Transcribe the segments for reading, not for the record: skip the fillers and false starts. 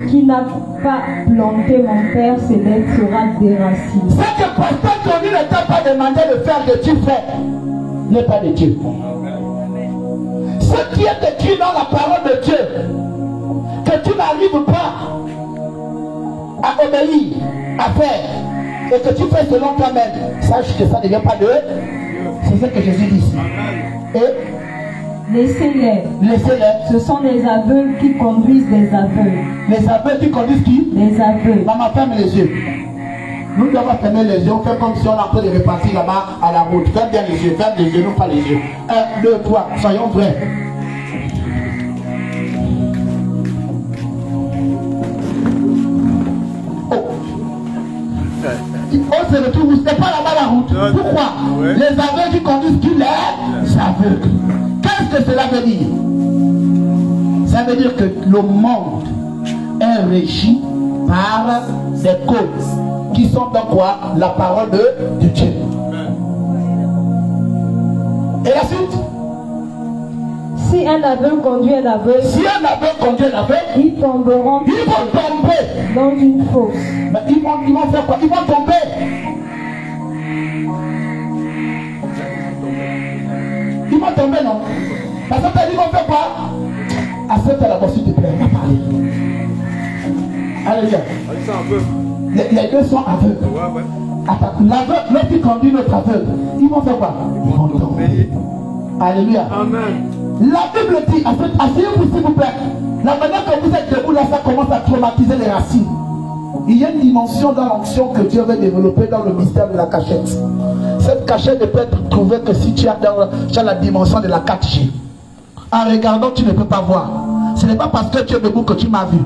Qui n'a pas planté mon Père Céleste sera déraciné. Ce que pasteur Tony ne t'a pas demandé de faire que tu fais n'est pas de Dieu. Ce qui est écrit dans la parole de Dieu, que tu n'arrives pas à obéir, à faire, et que tu fais selon toi-même, sache que ça ne vient pas de eux. C'est ce que Jésus dit ici. Et laissez-les. Laissez-les. Ce sont les aveugles qui conduisent les aveugles. Les aveugles qui conduisent qui? Les aveugles. Maman, ferme les yeux. Nous devons fermer les yeux. On fait comme si on est en train de repartir là-bas à la route. Ferme bien les yeux. Ferme les yeux, non pas les yeux. 1, 2, 3. Soyons vrais. On se retrouve, ce n'est pas là-bas la route. Pourquoi? Les aveugles qui conduisent qui? Les aveugles. Qu'est-ce que cela veut dire? Ça veut dire que le monde est régi par des causes qui sont dans quoi? La parole de Dieu. Et la suite? Si un aveugle conduit un aveugle, ils tomberont. Ils vont tomber dans une fosse. Mais ils vont faire quoi? Ils vont tomber. Ils vont tomber, non? Parce que ils vont faire quoi? Accepte la voix, s'il te plaît. On va parler. Alléluia. Les deux sont aveugles. L'aveugle, lorsqu'il conduit notre aveugle, ils vont faire quoi? Ils vont tomber. Alléluia. Amen. La Bible dit, asseyez-vous s'il vous plaît. La manière que vous êtes debout là, ça commence à traumatiser les racines. Il y a une dimension dans l'onction que Dieu veut développer dans le mystère de la cachette. Cette cachette ne peut être trouvée que si tu as la dimension de la 4G. En regardant, tu ne peux pas voir. Ce n'est pas parce que tu es debout que tu m'as vu.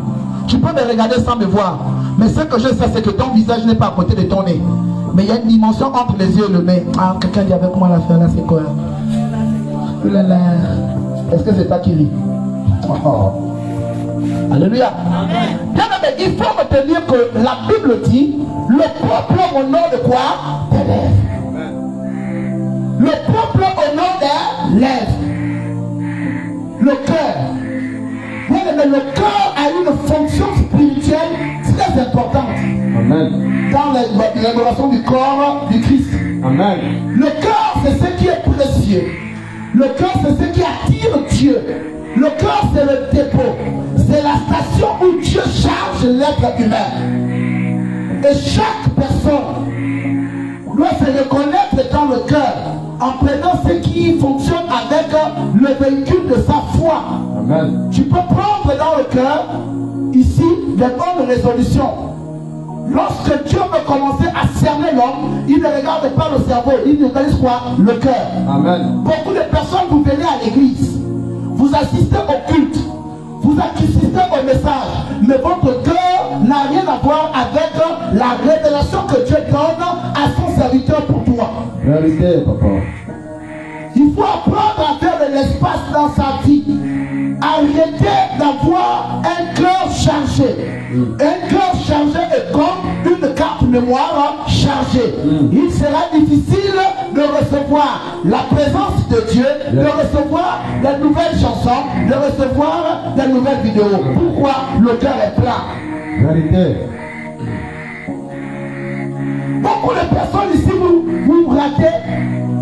Tu peux me regarder sans me voir. Mais ce que je sais, c'est que ton visage n'est pas à côté de ton nez. Mais il y a une dimension entre les yeux et le nez. Ah, quelqu'un dit avec moi l'affaire là, c'est quoi? Est-ce que c'est toi qui ris? Oh. Alléluia. Bien aimé, il faut retenir que la Bible dit le peuple au nom de quoi? Des lèvres. Le peuple au nom des lèvres. Le cœur. Bien aimé, le cœur a une fonction spirituelle très importante. Amen. Dans l'élaboration du corps du Christ. Amen. Le cœur, c'est ce qui est précieux. Le cœur, c'est ce qui attire Dieu. Le cœur, c'est le dépôt. C'est la station où Dieu charge l'être humain. Et chaque personne doit se reconnaître dans le cœur en prenant ce qui fonctionne avec le véhicule de sa foi. Amen. Tu peux prendre dans le cœur, ici, des bonnes résolutions. Lorsque Dieu veut commencer à cerner l'homme, il ne regarde pas le cerveau, il regarde quoi? Le cœur. Amen. Beaucoup de personnes, vous venez à l'église, vous assistez au culte, vous assistez au message, mais votre cœur n'a rien à voir avec la révélation que Dieu donne à son serviteur pour toi. Vérité, papa. Il faut apprendre à faire de l'espace dans sa vie. Arrêtez d'avoir un cœur chargé. Un cœur chargé est comme une carte mémoire chargée. Il sera difficile de recevoir la présence de Dieu, de recevoir des nouvelles chansons, de recevoir des nouvelles vidéos. Pourquoi? Le cœur est plein. Vérité. Beaucoup de personnes ici, vous ratez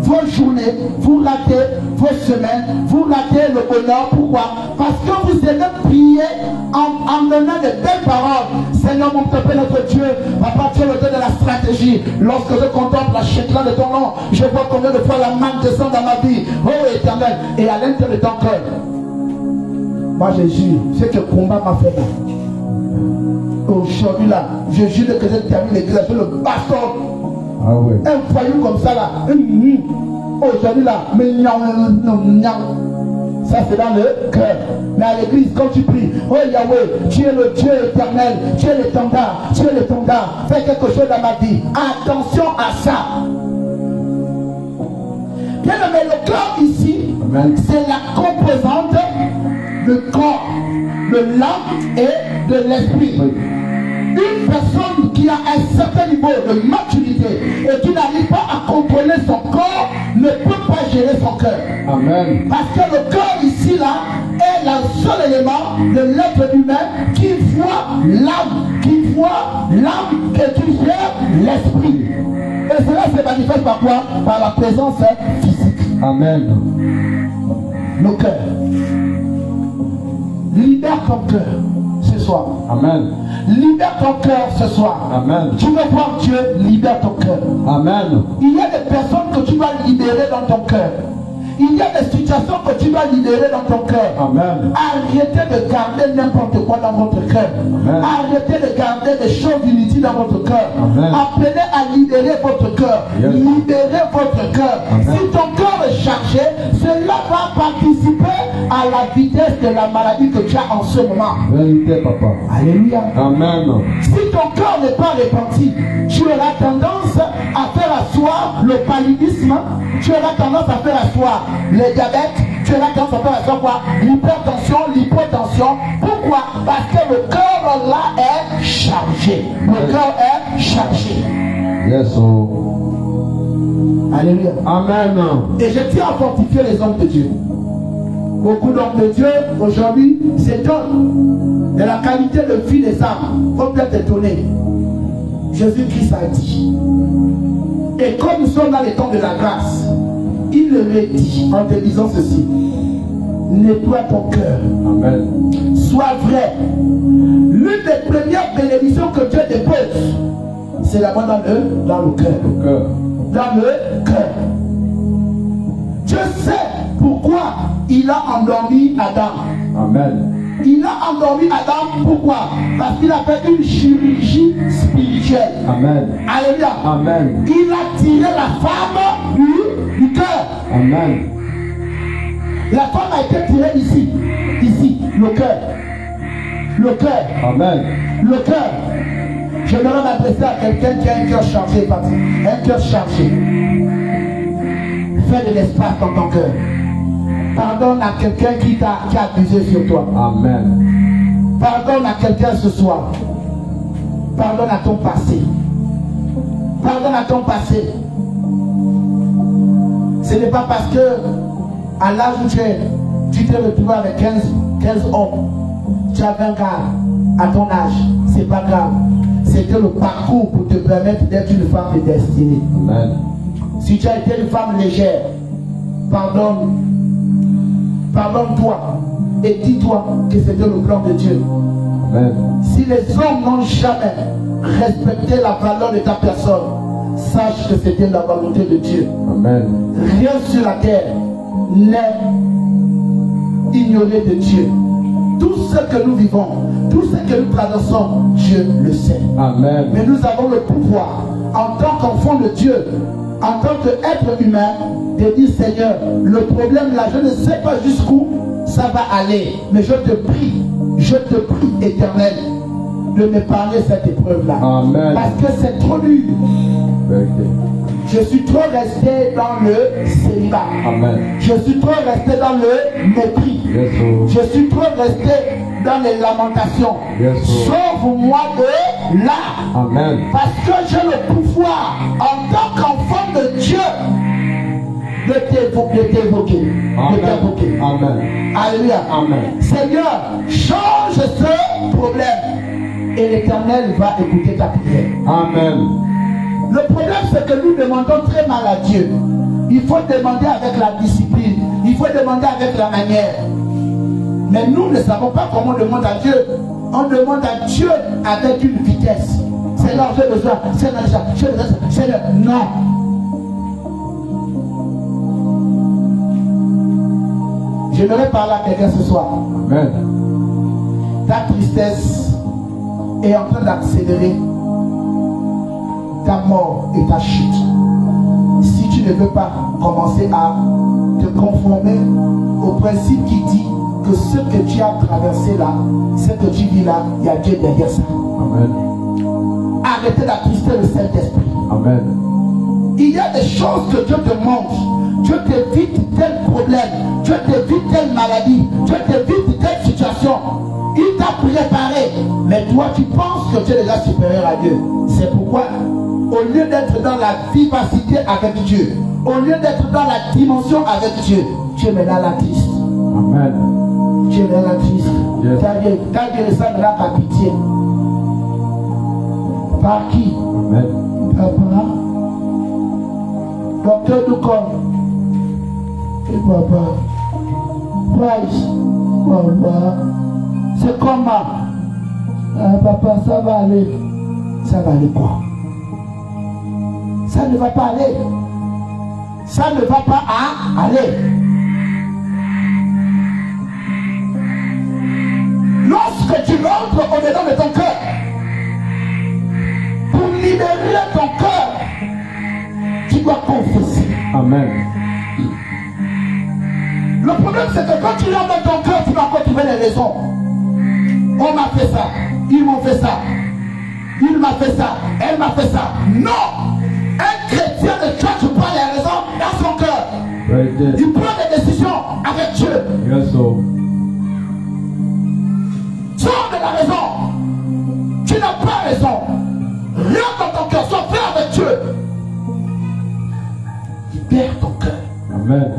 vos journées, vous ratez vos semaines, vous ratez le bonheur. Pourquoi? Parce que vous aimez prier en donnant de belles paroles. Seigneur mon Père, notre Dieu, Papa, tu es le Dieu de la stratégie. Lorsque je contemple la chécla de ton nom, je vois combien de fois la manne descend dans ma vie. Oh Éternel, et à l'intérieur de ton cœur, moi je jure, c'est que le combat m'a fait mal. Aujourd'hui là, je jure que je termine l'église, je le baston. Ah ouais. Un voyou comme ça là. Aujourd'hui là, ça c'est dans le cœur. Mais à l'église, quand tu pries, oh Yahweh, tu es le Dieu éternel, tu es l'étendard, tu es l'étendard. Fais quelque chose dans ma vie. Attention à ça. Bien aimé, le cœur ici, c'est la composante du corps, de l'âme et de l'esprit. Oui. Une personne qui a un certain niveau de maturité et qui n'arrive pas à contrôler son corps ne peut pas gérer son cœur. Amen. Parce que le cœur ici là est le seul élément de l'être humain qui voit l'âme et qui gère l'esprit. Et cela se manifeste par quoi? Par la présence physique. Amen. Le cœur. Libère ton cœur ce soir. Amen. Libère ton cœur ce soir. Amen. Tu veux voir Dieu, libère ton cœur. Amen. Il y a des personnes que tu vas libérer dans ton cœur. Il y a des situations que tu vas libérer dans ton cœur. Amen. Arrêtez de garder n'importe quoi dans votre cœur. Amen. Arrêtez de garder des choses inutiles dans votre cœur. Amen. Apprenez à libérer votre cœur. Yes. Libérez votre cœur. Si ton cœur est chargé, cela va participer à la vitesse de la maladie que tu as en ce moment. Vérité, papa. Alléluia. Amen. Si ton cœur n'est pas repenti, tu auras tendance à faire asseoir le paludisme. Tu auras tendance à faire asseoir le diabète, tu auras tendance à faire asseoir quoi? L'hypertension, l'hypotension. Pourquoi? Parce que le cœur là est chargé. Le cœur est chargé. Yes, oh. Alléluia. Amen. Et je tiens à fortifier les hommes de Dieu. Beaucoup d'hommes de Dieu aujourd'hui s'étonnent de la qualité de vie des âmes. Faut peut-être étonner. Jésus-Christ a dit. Et comme nous sommes dans les temps de la grâce, il le dit en te disant ceci: nettoie ton cœur. Amen. Sois vrai. L'une des premières bénédictions que Dieu dépose, c'est là-bas dans le cœur. Dans le cœur. Dieu sait pourquoi il a endormi Adam. Amen. Il a endormi Adam, pourquoi? Parce qu'il a fait une chirurgie spirituelle. Amen. Alléluia. Amen. Il a tiré la femme du cœur. Amen. La femme a été tirée ici. Ici, le cœur. Le cœur. Amen. Le cœur. Je vais m'adresser à quelqu'un qui a un cœur chargé. Un cœur chargé. Fais de l'espace dans ton cœur. Pardonne à quelqu'un qui a abusé sur toi. Amen. Pardonne à quelqu'un ce soir. Pardonne à ton passé. Pardonne à ton passé. Ce n'est pas parce que à l'âge où tu t'es retrouvé avec 15 hommes, tu avais un gars à ton âge. C'est pas grave. C'était le parcours pour te permettre d'être une femme destinée. Amen. Si tu as été une femme légère, pardonne. Pardonne-toi et dis-toi que c'était le plan de Dieu. Amen. Si les hommes n'ont jamais respecté la valeur de ta personne, sache que c'était la volonté de Dieu. Amen. Rien sur la terre n'est ignoré de Dieu. Tout ce que nous vivons, tout ce que nous traversons, Dieu le sait. Amen. Mais nous avons le pouvoir, en tant qu'enfant de Dieu, en tant qu'être humain, de dire: Seigneur, le problème là, je ne sais pas jusqu'où ça va aller, mais je te prie, Éternel, de m'épargner cette épreuve là. Amen. Parce que c'est trop dur. Je suis trop resté dans le célibat. Amen. Je suis trop resté dans le mépris. Yes, je suis trop resté dans les lamentations. Yes, sauve-moi de là. Amen. Parce que j'ai le pouvoir en tant qu'enfant de Dieu de t'évoquer. Amen. Alléluia. Amen. Seigneur, change ce problème et l'Éternel va écouter ta prière. Amen. Le problème, c'est que nous demandons très mal à Dieu. Il faut demander avec la discipline. Il faut demander avec la manière. Mais nous ne savons pas comment on demande à Dieu. On demande à Dieu avec une vitesse. C'est là j'ai besoin. C'est là c'est là. Non. J'aimerais parler à quelqu'un ce soir. Amen. Ta tristesse est en train d'accélérer ta mort et ta chute. Si tu ne veux pas commencer à te conformer au principe qui dit que ce que tu as traversé là, ce que tu vis là, il y a Dieu derrière ça. Amen. Arrêtez d'attrister le Saint-Esprit. Amen. Il y a des choses que Dieu te montre. Dieu t'évite tel problème, Dieu t'évite telle maladie, Dieu t'évite telle situation. Il t'a préparé. Mais toi, tu penses que tu es déjà supérieur à Dieu. C'est pourquoi, au lieu d'être dans la vivacité avec Dieu, au lieu d'être dans la dimension avec Dieu, tu es maintenant l'artiste. Amen. Tu es maintenant l'artiste. Yes. Quand Dieu descendra par pitié. Par qui? Amen. Papa. Docteur Doucom. Et papa. Price. Papa. C'est comment? Papa, ça va aller. Ça va aller quoi? Ça ne va pas aller. Ça ne va pas aller. Lorsque tu rentres au-dedans de ton cœur, pour libérer ton cœur, tu dois confesser. Amen. Le problème, c'est que quand tu rentres dans ton cœur, tu vas encore trouver les raisons. On m'a fait ça, ils m'ont fait ça, il m'a fait ça, elle m'a fait ça. Non! Un chrétien de church prend les raisons dans son cœur. Il prend des décisions avec Dieu. Yes, so. Sors de la raison. Tu n'as pas raison. Rentre dans ton cœur, sois fait avec Dieu. Libère ton cœur. Amen.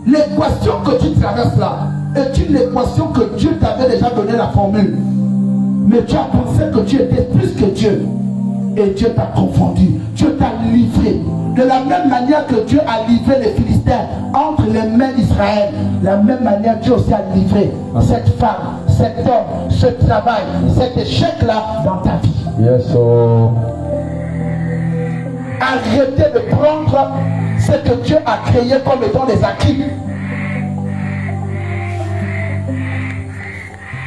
L'équation que tu traverses là est une équation que Dieu t'avait déjà donné la formule. Mais tu as pensé que tu étais plus que Dieu. Et Dieu t'a confondu. Dieu t'a livré. De la même manière que Dieu a livré les Philistins entre les mains d'Israël, de la même manière Dieu aussi a livré cette femme, cet homme, ce travail, cet échec-là dans ta vie. Yes, so. Arrêtez de prendre ce que Dieu a créé comme étant des acquis.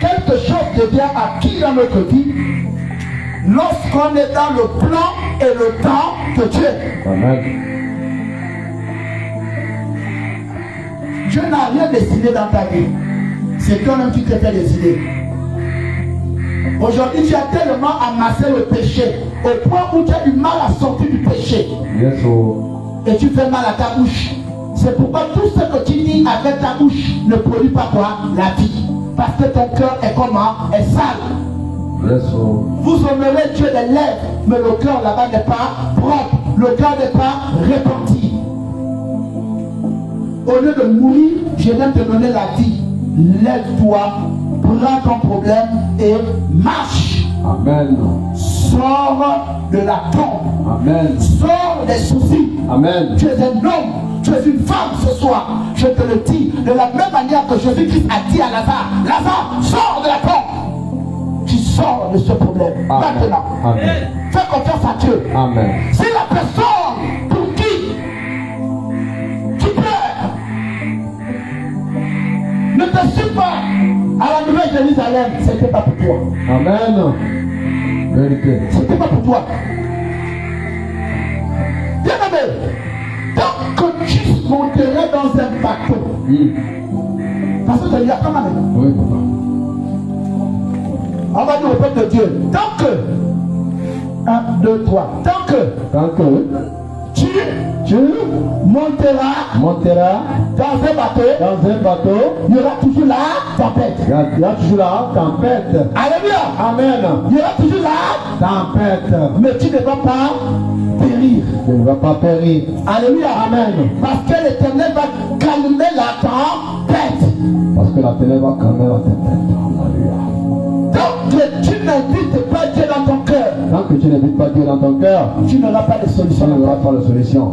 Quelque chose devient acquis dans notre vie lorsqu'on est dans le plan et le temps de Dieu. Amen. Dieu n'a rien décidé dans ta vie. C'est toi-même qui te fais décider. Aujourd'hui, tu as tellement amassé le péché au point où tu as du mal à sortir du péché. Yes, so. Et tu fais mal à ta bouche. C'est pourquoi tout ce que tu dis avec ta bouche ne produit pas quoi? La vie. Parce que ton cœur est comment? Est sale. Yes, so. Vous honorez Dieu des lèvres, mais le cœur là-bas n'est pas propre. Le cœur n'est pas repenti. Au lieu de mourir, je viens te donner la vie. Lève-toi, prends ton problème et marche. Amen. Sors de la tombe. Amen. Sors des soucis. Amen. Tu es un homme, tu es une femme ce soir. Je te le dis de la même manière que Jésus-Christ a dit à Lazare. Lazare, sors de la tombe. Tu sors de ce problème. Amen. Maintenant. Amen. Fais confiance à Dieu. Amen. Si la personne pour qui tu pleures ne te suit pas à la Nouvelle Jérusalem, ce n'était pas pour toi. Amen. Vérité. Ce n'était pas pour toi. Bien aimé, tant que tu monterais dans un bateau, parce que il y a quand même. Oui, papa. On va dire au peuple de Dieu, tant que 1, 2, 3, tant que tu monteras dans un bateau, il y aura toujours la tempête. Il y a toujours la tempête. Alléluia. Amen. Il y aura toujours la Tempête. mais tu ne vas pas périr. Tu ne vas pas périr. Alléluia. Amen. Parce que l'Éternel va calmer la tempête. Parce que la ténèbre va calmer la tempête. Alléluia. Donc tu n'invites pas Dieu dans ton cœur. Tant que tu n'invites pas Dieu dans ton cœur, Tu n'auras pas de tu solution. n'auras pas de solution.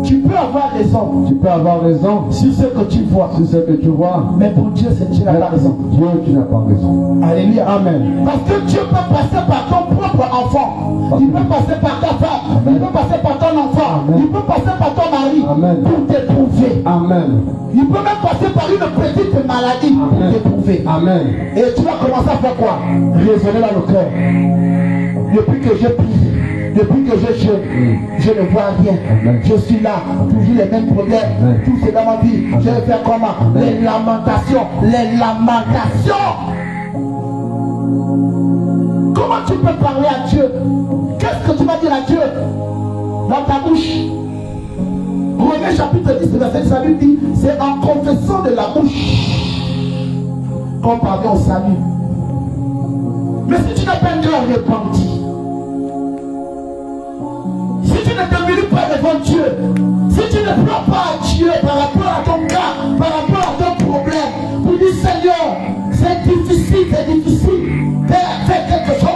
Tu peux avoir raison Tu peux avoir raison sur ce que tu vois. sur ce que tu vois. Mais pour Dieu, tu n'as pas raison. Dieu, tu n'as pas raison. Alléluia. Amen. Parce que Dieu peut passer par ton propre enfant. Il peut passer par ta femme. Il peut passer par ton enfant. Amen. Il peut passer par ton mari. Amen. Pour t'éprouver. Amen. Il peut même passer par une petite maladie pour Amen. t'éprouver. Amen. Et tu vas commencer à faire quoi? Raisonner dans le cœur. Depuis que je prie, depuis que je jeûne, je ne vois rien. Amen. Je suis là, toujours les mêmes problèmes. Amen. Tout c'est dans ma vie. Amen. Je vais faire comment? Amen. Les lamentations. Les lamentations. Comment tu peux parler à Dieu? Qu'est-ce que tu vas dire à Dieu dans ta bouche? Romains chapitre 10, verset 10, ça lui dit, c'est en confessant de la bouche qu'on parvient au salut. Mais si tu n'as pas un cœur repenti, si tu ne t'humilis pas devant Dieu, si tu ne prends pas à Dieu par rapport à ton cas, par rapport à ton problème, pour dire Seigneur, c'est difficile, fais quelque chose.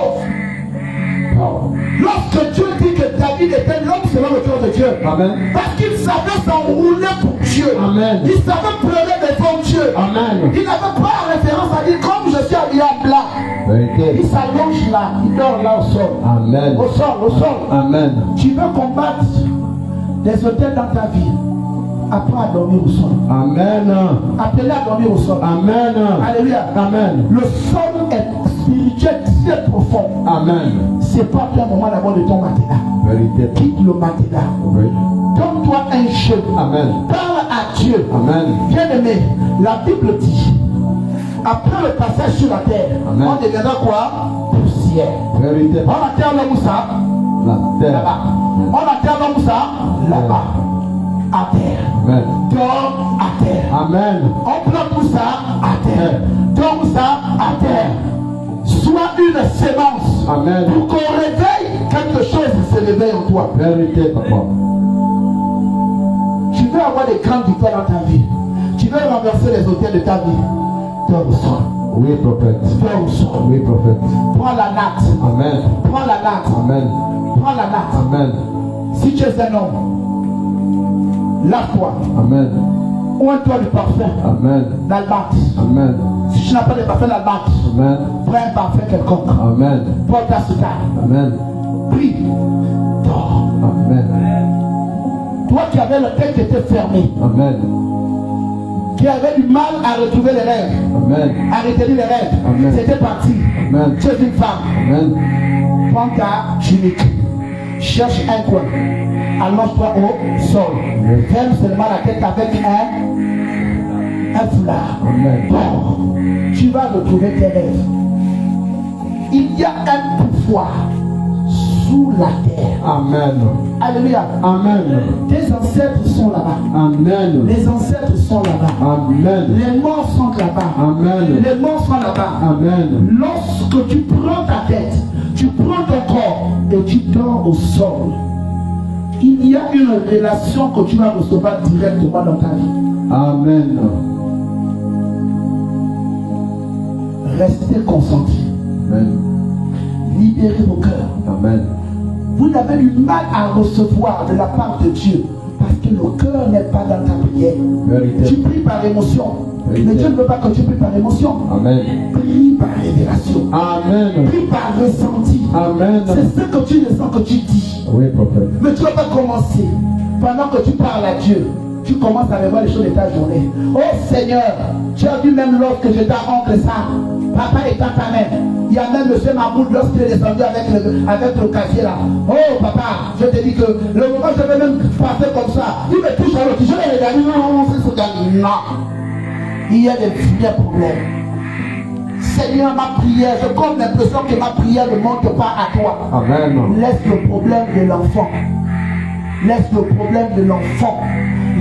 Lorsque Dieu dit que David était l'homme selon le cœur de Dieu, Amen. parce qu'il savait s'enrouler pour Dieu, Amen. Il savait pleurer devant Dieu, Amen. Il n'avait pas référence à dire comme je suis habillé en blanc. Vérité. Il s'allonge là, il dort là au sol. Amen. Au sol. Amen. Tu veux combattre des hôtels dans ta vie, apprends à dormir au sol. Amen. Appelez à dormir au sol. Amen. Alléluia. Amen. Le sol est spirituel très profond. Amen. C'est pas un moment d'abord de ton matelas. Vérité. Quitte le matelas. Oui. Donne-toi un jeu. Amen. Parle à Dieu. Amen. Bien-aimé, la Bible dit, après le passage sur la terre, Amen. on deviendra quoi? Poussière. Vérité. On atteint l'homme où ça? La terre. Là-bas. On atteint l'homme où ça? Là-bas. À terre. Amen. Dors à terre. Amen. On plante tout ça à terre. Dors ça à terre. Sois une sémence. Amen. Pour qu'on réveille quelque chose se réveille en toi. Vérité, papa. Tu veux avoir des grandes victoires dans ta vie. Tu veux renverser les hôtels de ta vie. Dors au sol. Oui, prophète. Dors au sol. Oui, prophète. Prends la natte. Amen. Prends la natte. Amen. Prends la natte. Amen. Si tu es un homme, lave-toi. Amen. Oins-toi du parfum. Amen. D'albâtre. Amen. Si tu n'as pas de parfum d'albâtre, Amen. prends un parfum quelconque. Amen. Porte ta soutane. Amen. Prie. Dors. Amen. Toi qui avais le cœur qui était fermé, Amen. qui avait du mal à retrouver les rêves, Amen. à retenir les rêves, Amen. c'était parti. Amen. Tu es une femme. Amen. Prends ta tunique. Cherche un coin. Allonge-toi au sol. Ferme seulement la tête avec un foulard. Amen. Dors. Tu vas retrouver tes rêves. Il y a un pouvoir sous la terre. Amen. Alléluia. Amen. Tes ancêtres sont là-bas. Amen. Les ancêtres sont là-bas. Amen. Les morts sont là-bas. Amen. Les morts sont là-bas. Amen. Lorsque tu prends ta tête, tu prends ton corps et tu dors au sol, il y a une relation que tu vas recevoir directement dans ta vie. Amen. Restez consentis. Amen. Libérez vos cœurs. Amen. Vous avez du mal à recevoir de la part de Dieu parce que le cœur n'est pas dans ta prière. Vérité. Tu pries par émotion. Vérité. Mais Dieu ne veut pas que tu pries par émotion. Amen. Prie par révélation. Amen. Prie par ressenti. Amen. C'est ce que tu ressens que tu dis. Oui, prophète. Mais tu ne vas pas commencer. Pendant que tu parles à Dieu, tu commences à revoir les choses de ta journée. Oh Seigneur, tu as vu même lorsque j'étais oncle ça, papa étant ta mère. Il y a même monsieur Mahmoud lorsqu'il est descendu avec le casier là. Oh papa, je te dis que le moment où je vais même passer comme ça, il me touche à l'autre. Je vais regarder, non, c'est ce gars. Non. Il y a des vieux problèmes. Seigneur, ma prière, j'ai comme l'impression que ma prière ne monte pas à toi. Amen. Laisse le problème de l'enfant. Laisse le problème de l'enfant.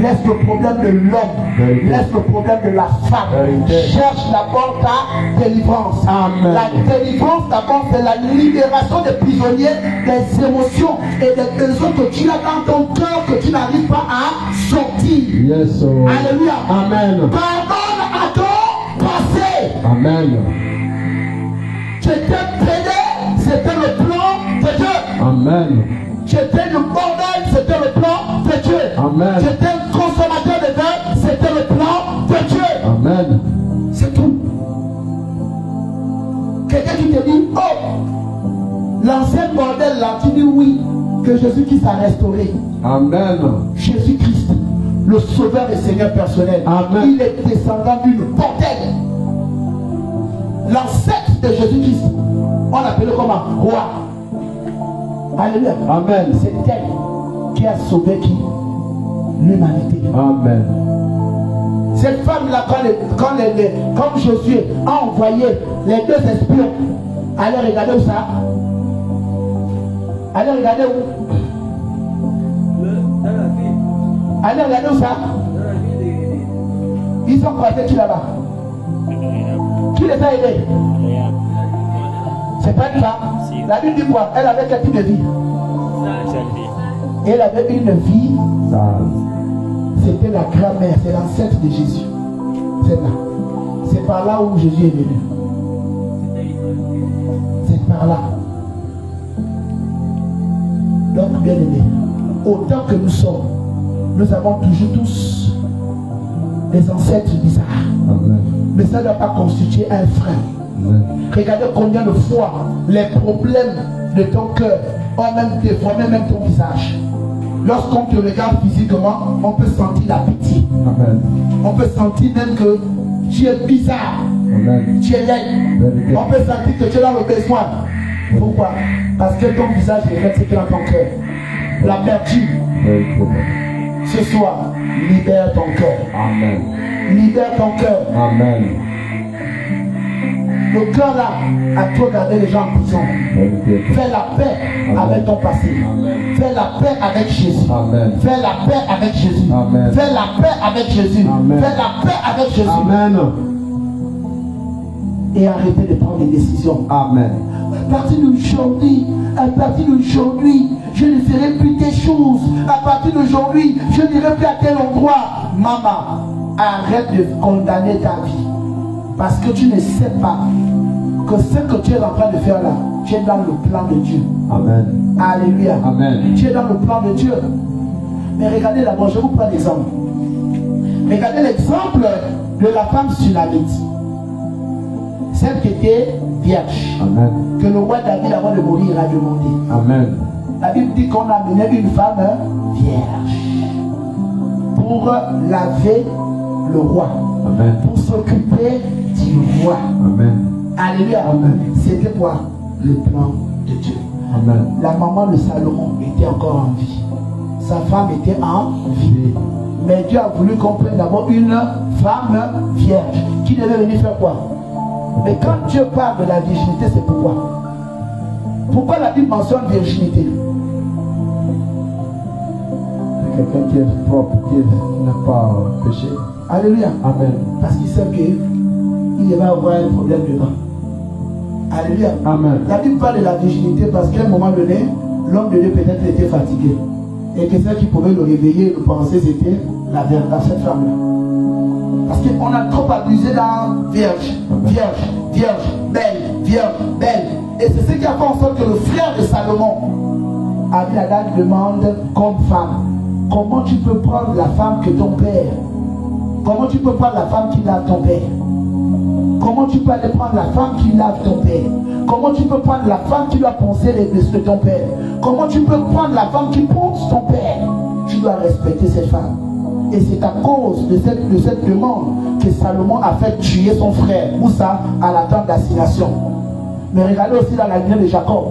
Laisse le problème de l'homme. Vérité. Laisse le problème de la femme. Vérité. Cherche d'abord ta délivrance. Amen. La délivrance d'abord, c'est la libération des prisonniers, des émotions et des besoins que tu as dans ton cœur que tu n'arrives pas à sortir. Yes. Oh. Alléluia. Amen. Pardonne à ton passé. Amen. Tu étais pédé, c'était le plan de Dieu. Amen. J'étais le bordel, c'était le plan de Dieu. Amen. J'étais un consommateur de vin, c'était le plan de Dieu. Amen. C'est tout. Quelqu'un qui te dit, oh, l'ancien bordel là, tu dis oui, que Jésus-Christ a restauré. Amen. Jésus-Christ, le sauveur et Seigneur personnel. Amen. Il est descendant d'une bordel. L'ancêtre de Jésus-Christ, on l'appelait comment? Roi. Alléluia. Amen. C'est elle qui a sauvé qui? L'humanité. Amen. Cette femme-là, quand Josué a envoyé les deux espions, allez regarder où ça? Allez regarder où? Allez regarder où ça? Ils sont croisés qui là-bas? Qui les a aidés? C'est pas une femme. La Bible dit quoi? Elle avait quel type de vie? Elle avait une vie. C'était la grand-mère, c'est l'ancêtre de Jésus. C'est là. C'est par là où Jésus est venu. C'est par là. Donc, bien aimé, autant que nous sommes, nous avons toujours tous des ancêtres bizarres. Amen. Mais ça ne doit pas constituer un frein. Amen. Regardez combien de fois les problèmes de ton cœur ont même déformé même ton visage. Lorsqu'on te regarde physiquement, on peut sentir l'appétit. On peut sentir même que tu es bizarre. Amen. Tu es laid. On peut sentir que tu es dans le besoin. Pourquoi? Parce que ton visage reflète ce qui est dans ton cœur. L'amertume. Ce soir, libère ton cœur. Amen. Libère ton cœur. Amen. Le cœur là a trop gardé les gens en prison. Fais la paix. Amen. Avec ton passé. Amen. Fais la paix avec Jésus. Amen. Fais la paix avec Jésus. Amen. Fais la paix avec Jésus. Amen. Fais la paix avec Jésus. Amen. Et arrêtez de prendre des décisions. Amen. À partir d'aujourd'hui, je ne ferai plus des choses. À partir d'aujourd'hui, je n'irai plus à tel endroit. Maman, arrête de condamner ta vie. Parce que tu ne sais pas que ce que tu es en train de faire là, tu es dans le plan de Dieu. Amen. Alléluia. Amen. Tu es dans le plan de Dieu. Mais regardez d'abord, je vous prends l'exemple. Regardez l'exemple de la femme sunamite. Celle qui était vierge. Amen. Que le roi David, avant de mourir, a demandé. Amen. La Bible dit qu'on a amené une femme vierge pour laver le roi. Amen. Pour s'occuper du roi. Amen. Alléluia. Amen. C'était quoi? Le plan de Dieu. Amen. La maman de Salomon était encore en vie. Sa femme était en vie. Mais Dieu a voulu qu'on prenne d'abord une femme vierge qui devait venir faire quoi? Mais quand Dieu parle de la virginité, c'est pourquoi? Pourquoi la Bible mentionne virginité? Quelqu'un qui est propre, qui n'a pas péché. Alléluia. Amen. Parce qu'il sait qu'il va avoir un problème dedans. Alléluia. Amen. La Bible parle de la virginité parce qu'à un moment donné, l'homme de Dieu peut-être était fatigué. Et que celle qui pouvait le réveiller et le penser, c'était cette femme-là. Parce qu'on a trop abusé dans vierge, vierge, vierge, belle, vierge, belle. Et c'est ce qui a fait en sorte que le frère de Salomon, Aminadab, demande comme femme, comment tu peux prendre la femme que ton père, comment tu peux prendre la femme qui lave ton père, comment tu peux aller prendre la femme qui lave ton père, comment tu peux prendre la femme qui doit poncer les blessures de ton père, comment tu peux prendre la femme qui ponce ton père. Tu dois respecter cette femme. Et c'est à cause de cette demande que Salomon a fait tuer son frère, Moussa, à la tente d'assignation. Mais regardez aussi dans la lignée de Jacob,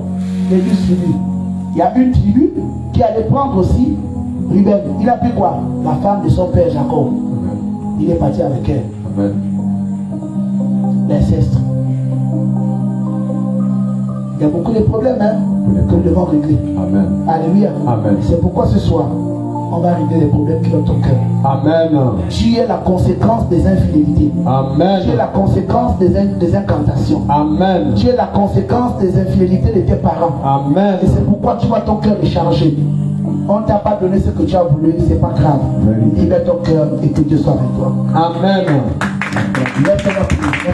les 10 tribus. Il y a une tribu qui allait prendre aussi Ruben. Il a pris quoi? La femme de son père Jacob. Il est parti avec elle. L'inceste. Il y a beaucoup de problèmes que nous devons régler. Amen. Alléluia. Amen. C'est pourquoi ce soir, on va régler les problèmes qui ont ton cœur. Amen. Tu es la conséquence des infidélités. Amen. Tu es la conséquence des incantations. Amen. Tu es la conséquence des infidélités de tes parents. Amen. Et c'est pourquoi tu vois ton cœur est chargé. On ne t'a pas donné ce que tu as voulu, c'est pas grave. Libère ton cœur et que Dieu soit avec toi. Amen. Laisse-moi prier.